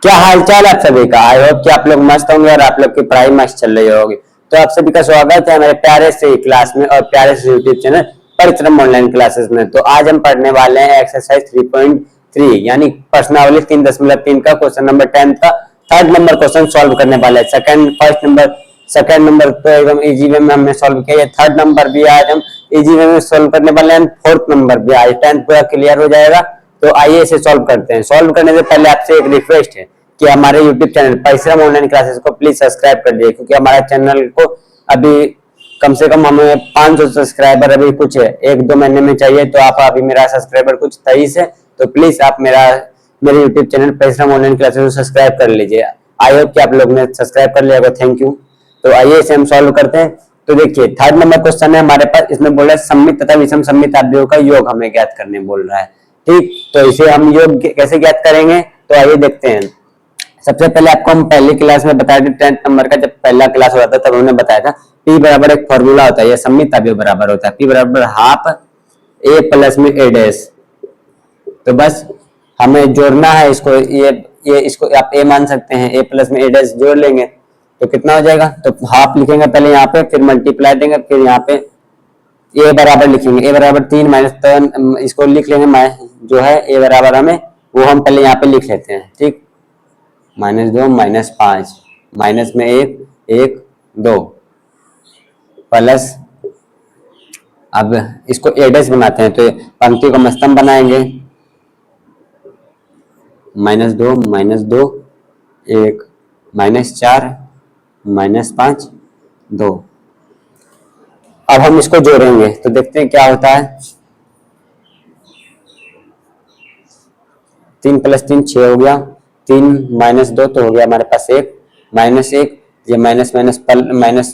क्या हालचाल आप सभी का। आई होप कि आप लोग मस्त होंगे और आप लोग की पढ़ाई मस्त चल रही होगी। तो आप सभी का स्वागत है हमारे प्यारे से क्लास में और प्यारे से यूट्यूब चैनल परिश्रम ऑनलाइन क्लासेस में। तो आज हम पढ़ने वाले हैं एक्सरसाइज 3.3 यानी प्रश्नावली 3.3 का क्वेश्चन नंबर 10 का थर्ड नंबर क्वेश्चन सॉल्व करने वाले हैं। सेकंड नंबर तो एकदम इजी वे में हमने सॉल्व किया। थर्ड नंबर भी आज हम इजी वे में सॉल्व करने वाले हैं। फोर्थ नंबर भी आज 10 पूरा क्लियर हो जाएगा। तो आइए इसे सॉल्व करते हैं। सॉल्व करने से पहले आपसे एक रिक्वेस्ट है कि हमारे YouTube चैनल परिश्रम ऑनलाइन क्लासेस को प्लीज सब्सक्राइब कर दीजिए, क्योंकि हमारे चैनल को अभी कम से कम हमें 500 सब्सक्राइबर अभी कुछ है 1-2 महीने में चाहिए। तो आप अभी मेरा सब्सक्राइबर कुछ 23 है, तो प्लीज आप मेरे यूट्यूब चैनल परिश्रम ऑनलाइन क्लासेस को सब्सक्राइब कर लीजिए। आई होप कि आप लोग ने सब्सक्राइब कर लिया होगा, थैंक यू। तो आइए इसे हम सॉल्व करते हैं। तो देखिए थर्ड नंबर क्वेश्चन है हमारे पास, इसमें बोल रहा है सममित तथा विषम सममित अवयवों का योग हमें ज्ञात करने बोल रहा है। ठीक, तो इसे हम योग कैसे ज्ञात करेंगे, तो आइए देखते हैं। सबसे पहले आपको हम पहली क्लास में बताया था 10th नंबर का जब पहला क्लास होता था तब उन्होंने बताया था P बराबर एक फॉर्मूला होता है, ये सममित अवयव बराबर होता है P बराबर हाफ A प्लस में A डैश। तो बस हमें जोड़ना है इसको, ये इसको आप A मान सकते हैं, A प्लस में A डैश जोड़ लेंगे तो कितना हो जाएगा। तो हाफ लिखेंगे पहले यहाँ पे, फिर मल्टीप्लाई देंगे, फिर यहाँ पे A बराबर लिखेंगे, A बराबर 3 माइनस 3 इसको लिख लेंगे जो है A बराबर हमें वो हम पहले यहाँ पे लिख लेते हैं। ठीक, -2 -5 माइनस में 1 1 2 प्लस, अब इसको A डैश बनाते हैं तो पंक्ति को मस्तम बनाएंगे -2 -2 1 -4 -5 2। अब हम इसको जोड़ेंगे तो देखते हैं क्या होता है। 3 + 3 6 हो गया, 3 - 2 तो हो गया हमारे पास 1 -1, ये माइनस माइनस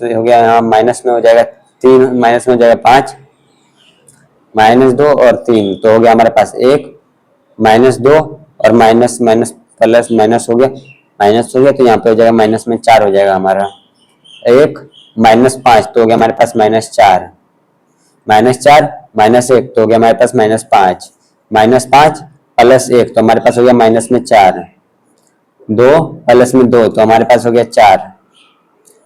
हो गया, यहाँ माइनस में हो जाएगा 3 माइनस में हो जाएगा 5 -2 और 3 तो हो गया हमारे पास 1 -2 और माइनस माइनस प्लस माइनस हो गया तो यहाँ पे हो जाएगा माइनस में 4 हो जाएगा हमारा 1 -5 तो हो गया हमारे पास -4 -4 -1 तो हो गया हमारे पास -5 -5 प्लस 1 तो हमारे पास हो गया माइनस में 4 2 प्लस में 2 तो हमारे पास हो गया 4।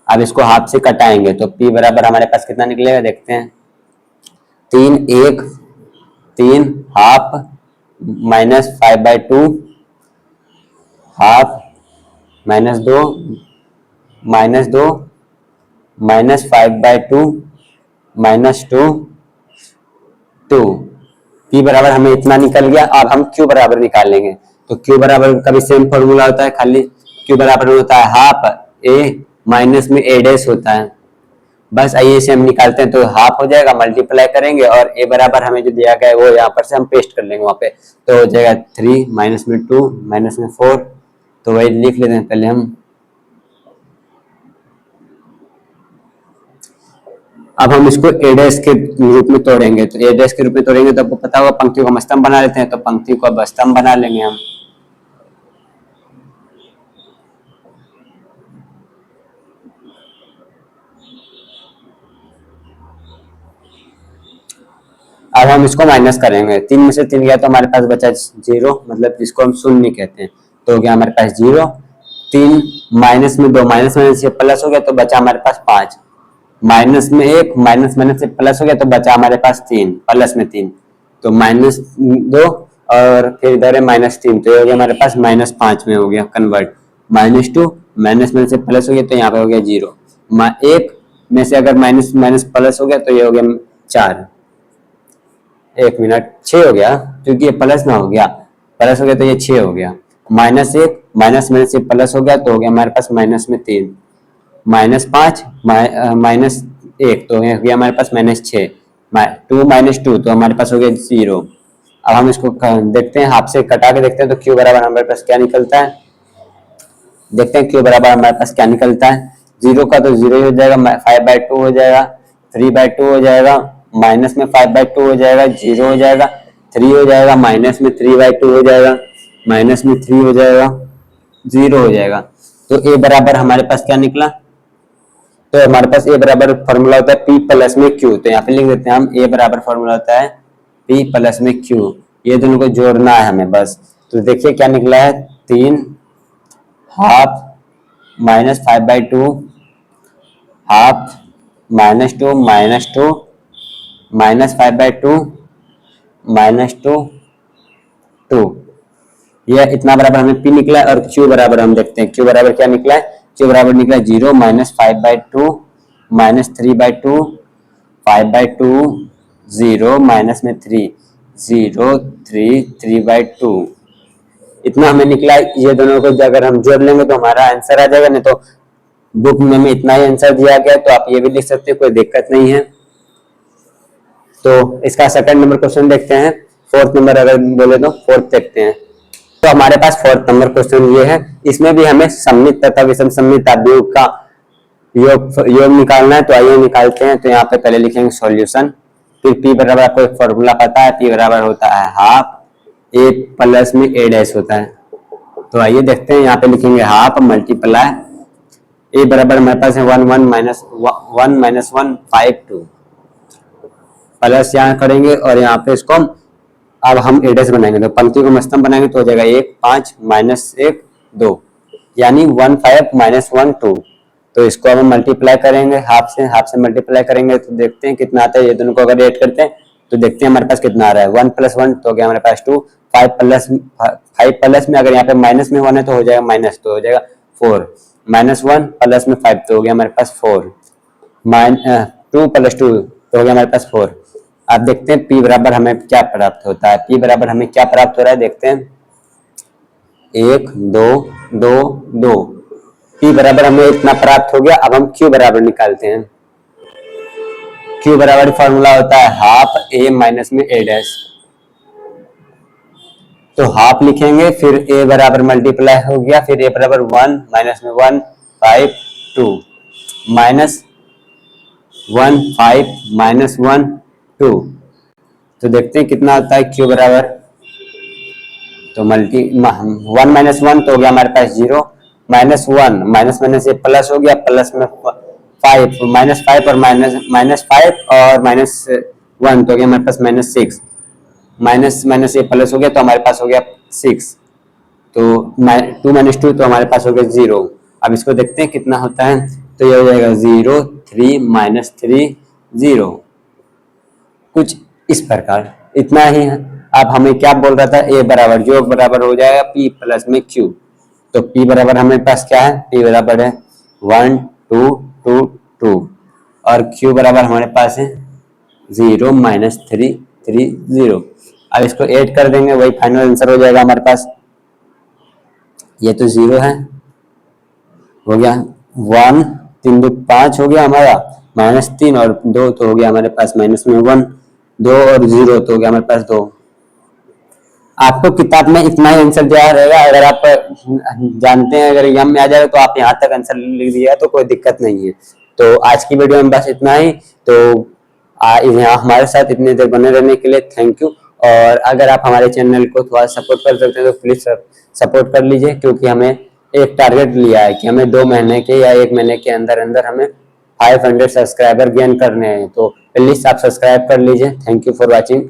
अब इसको हाफ से कटाएंगे तो P बराबर हमारे पास कितना निकलेगा देखते हैं। 3 हाफ -5/2 हाफ -2 -2 -5/2 -2 P बराबर हमें इतना निकल गया। अब हम Q बराबर निकाल लेंगे तो Q बराबर का भी सेम फॉर्मूला होता है, खाली Q बराबर होता है हाफ A माइनस में A डैश होता है। बस आइए इसे हम निकालते हैं तो हाफ हो जाएगा, मल्टीप्लाई करेंगे और A बराबर हमें जो दिया गया है वो यहाँ पर से हम पेस्ट कर लेंगे वहाँ पे, तो हो जाएगा 3 माइनस में 2 माइनस में 4 तो वही लिख लेते हैं पहले हम। अब हम इसको A डैश के रूप में तोड़ेंगे तो A डैश के रूप में तोड़ेंगे तो आपको पता होगा पंक्ति को हम स्तंभ बना लेते हैं, तो पंक्ति को अब स्तंभ बना लेंगे हम। अब हम इसको माइनस करेंगे, 3 में से 3 गया तो हमारे पास बचा 0, मतलब जिसको हम शून्य कहते हैं, तो हो गया हमारे पास 0। 3 माइनस में 2 माइनस में से प्लस हो गया तो बचा हमारे पास 5 माइनस में 1 माइनस माइनस से प्लस हो गया तो बचा हमारे पास 3 प्लस में 3 तो -2 और फिर इधर है -3 तो ये हो गया हमारे पास -5 में हो गया कन्वर्ट। -2 माइनस में से प्लस हो गया तो यहाँ पे हो गया 0, 1 में से अगर माइनस माइनस प्लस हो गया तो ये हो गया 4, 1 मिनट 6 हो गया क्योंकि ये प्लस ना हो गया, प्लस हो गया तो ये 6 हो गया। -1 माइनस में से प्लस हो गया तो हो गया हमारे पास माइनस में 3 -5 -1 तो हो गया हमारे पास -6 2 - 2 तो हमारे पास हो गया 0। अब हम इसको देखते हैं, हाफ से कटा के देखते हैं तो Q बराबर हमारे पास क्या निकलता है। देखते हैं Q बराबर हमारे पास क्या निकलता है। 0 का तो 0 ही हो जाएगा, 5/2 हो जाएगा, 3/2 हो जाएगा, माइनस में 5/2 हो जाएगा, 0 हो जाएगा, 3 हो जाएगा, माइनस में 3/2 हो जाएगा, माइनस में 3 हो जाएगा, 0 हो जाएगा। तो A बराबर हमारे पास क्या निकला, तो हमारे पास A बराबर फॉर्मूला होता है P प्लस में Q, तो यहाँ पे लिख देते हैं हम A बराबर फॉर्मूला होता है P प्लस में Q, ये दोनों को जोड़ना है हमें बस। तो देखिए क्या निकला है 3 हाफ -5/2, हाफ -2 -2 -5/2 -2 2। यह इतना बराबर हमें P निकला है। और Q बराबर हम देखते हैं, Q बराबर क्या निकला है? Q बराबर निकला 0 -5/2 -3/2 5/2 0 माइनस में 3 0 3 3/2। इतना हमें निकला है। ये दोनों को अगर हम जोड़ लेंगे तो हमारा आंसर आ जाएगा। नहीं तो बुक में हमें इतना ही आंसर दिया गया, तो आप ये भी लिख सकते हो, कोई दिक्कत नहीं है। तो इसका सेकंड नंबर क्वेश्चन देखते हैं। फोर्थ नंबर अगर बोले तो फोर्थ देखते हैं। तो हमारे पास फोर्थ नंबर क्वेश्चन ये है। इसमें भी हमें सममित तथा विषम सममित अवयव का योग निकालना है। तो आइए निकालते हैं। तो यहाँ पे पहले लिखेंगे सॉल्यूशन, फिर P बराबर, आपको एक फॉर्मूला पता है, P बराबर होता है हाफ A प्लस में A डैश होता है। तो आइए देखते हैं। यहाँ पे लिखेंगे हाफ मल्टीप्लाई A बराबर हमारे पास है 1 1 -1 5 2 प्लस यहाँ करेंगे और यहाँ पे इसको अब हम A डैश बनाएंगे। तो पंक्ति को मस्तम बनाएंगे तो हो जाएगा 1 5 -1 2, यानी 1 5 -1 2। तो इसको अब हम मल्टीप्लाई करेंगे, हाफ से मल्टीप्लाई करेंगे तो देखते हैं कितना आता है। ये दोनों को अगर ऐड करते हैं तो देखते हैं हमारे पास कितना आ रहा है। 1 + 1 तो हो गया हमारे पास 2, 5 प्लस में अगर यहाँ पे माइनस में 1 है तो हो जाएगा माइनस, तो हो जाएगा 4 -1 प्लस में 5 तो हो गया हमारे पास 4 2 + 2 तो हो गया हमारे पास 4। अब देखते हैं P बराबर हमें क्या प्राप्त होता है। P बराबर हमें क्या प्राप्त हो रहा है देखते हैं। 1 2 2 2, P बराबर हमें इतना प्राप्त हो गया। अब हम Q बराबर निकालते हैं। Q बराबर फॉर्मूला होता है हाफ A माइनस में A डैश। तो हाफ लिखेंगे, फिर A बराबर मल्टीप्लाई हो गया, फिर A बराबर 1 माइनस में 1 5 2 माइनस 1 5 -1 2। तो देखते हैं कितना आता है Q बराबर। तो 1 - 1 तो हो गया हमारे पास 0, -1 माइनस से प्लस हो गया, प्लस में 5 -5 और -5 और -1 तो हो गया हमारे पास -6, माइनस ये प्लस हो गया तो हमारे पास हो गया 6। तो 2 - 2 तो हमारे पास हो गया 0। अब इसको देखते हैं कितना होता है। तो ये हो जाएगा 0 3 -3 0, कुछ इस प्रकार। इतना ही है। अब हमें क्या बोल रहा था, A बराबर जो बराबर हो जाएगा P प्लस में Q। तो P बराबर हमारे पास क्या है, P बराबर है 1 2 2 2 और Q बराबर हमारे पास है 0 -3 3 0। अब इसको ऐड कर देंगे, वही फाइनल आंसर हो जाएगा हमारे पास। ये तो 0 है, हो गया 1 3 2 5 हो गया हमारा, -3 और 2 तो हो गया हमारे पास माइनस में 1, 2 और 0 तो हो गया हमारे पास 2। आपको किताब में इतना ही आंसर दिया रहेगा। अगर आप जानते हैं, अगर एग्जाम में आ जाएगा तो आप यहाँ तक आंसर लिख दिया तो कोई दिक्कत नहीं है। तो आज की वीडियो में बस इतना ही। तो यहाँ हमारे साथ इतनी देर बने रहने के लिए थैंक यू। और अगर आप हमारे चैनल को थोड़ा सपोर्ट कर सकते हैं तो प्लीज सपोर्ट कर लीजिए, क्योंकि हमें एक टारगेट लिया है कि हमें 2 महीने के या 1 महीने के अंदर अंदर हमें 500 सब्सक्राइबर गेन करने हैं। तो प्लीज आप सब्सक्राइब कर लीजिए। Thank you for watching.